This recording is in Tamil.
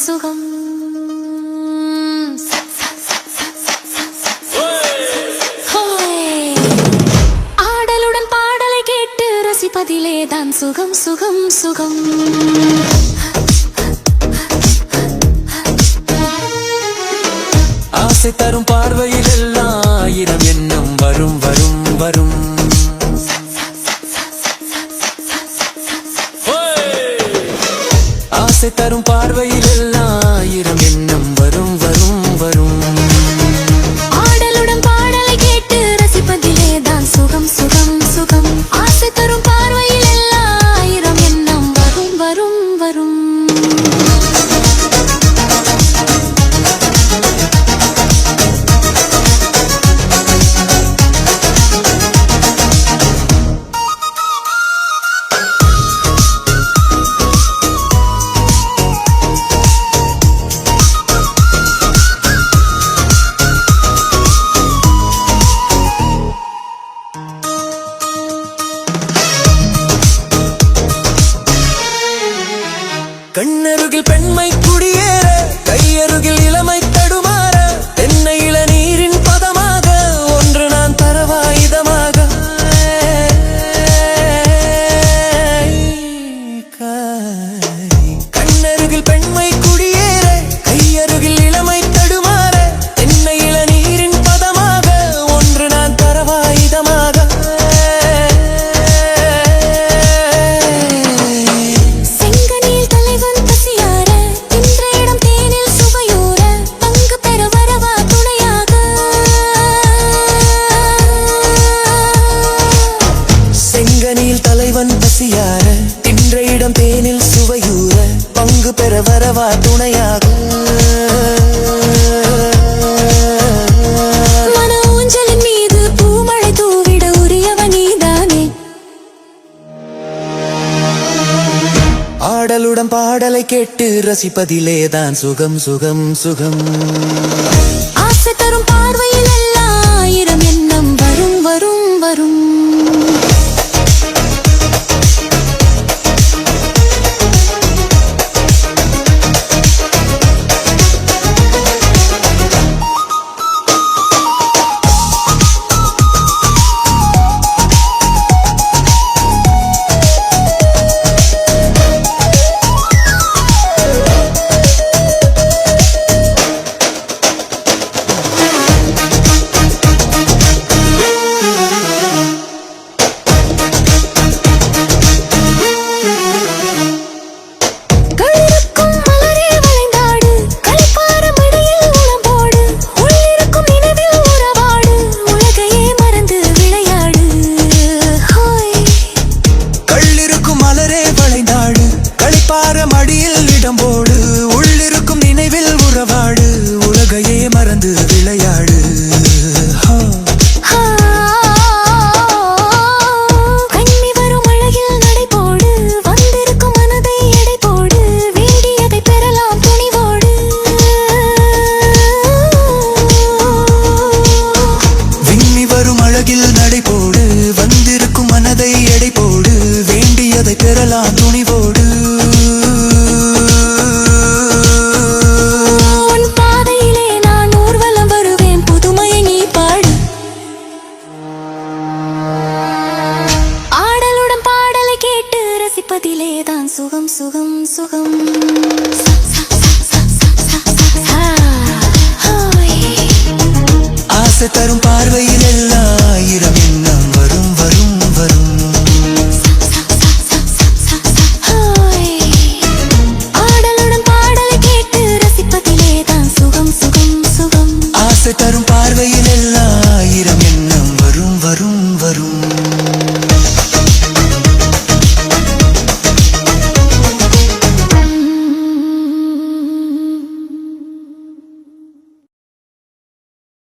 சுகம் ஆடலுடன் பாடலை கேட்டு ரசிப்பதிலேதான் சுகம் சுகம் சுகம். ஆசை தரும் பார்வையில் எல்லாம் ஆயிரம் எண்ணம் வரும் வரும் வரும். ஆசை தரும் பார்வையில் எல்லாம் ஆயிரம் எண்ணம் வரும் வரும் வரும். ஆடலுடன் பாடலை கேட்டு ரசிப்பதிலேதான் சுகம் சுகம் சுகம். ஆசை தரும் பார்வையில் எல்லாம் ஆயிரம் எண்ணம் வரும் வரும் வரும். கண்ணருகில் பெண்மை குடியேற, கையருகில் இளமை தடுமாற, தென்னை இளநீரின் பதமாக ஒன்று நான் தரவா இதமாக. கண்ணருகில் பெண்மை குடியேற, கையருகில் இளமை தடுமாற, தென்னை இளநீரின் பதமாக ஒன்று நான் தரவா இதமாக. தலைவன் பசியார தின்ற இடம் தேனில் சுவையூற பங்கு பெற வரவா துணையாக. மன ஊஞ்சலின் மீது பூமழை தூவிட உரியவன் நீதானே. ஆடலுடன் பாடலை கேட்டு ரசிப்பதிலேதான் சுகம் சுகம் சுகம். ஆசை தரும் பார்வையில் எல்லாம் ஆயிரம் எண்ணம் வரும் வரும் வரும். மடியில் இடம் போடு, உள்ளிருக்கும் நினைவில் உறவாடு, உலகையே மறந்து விளையாடு. கண்ணி வரும் அழகில் நடை போடு, வந்திருக்கும் மனதை எடை போடு, வேண்டியதை பெறலாம் துணிவோடு. விண்ணி வரும் அழகில் நடை போடு, வந்திருக்கும் மனதை எடை போடு, வேண்டியதை பெறலாம் துணிவோடு. ரசிப்பதிலேதான் சுகம் சுகம் சுகம். ஆசை தரும்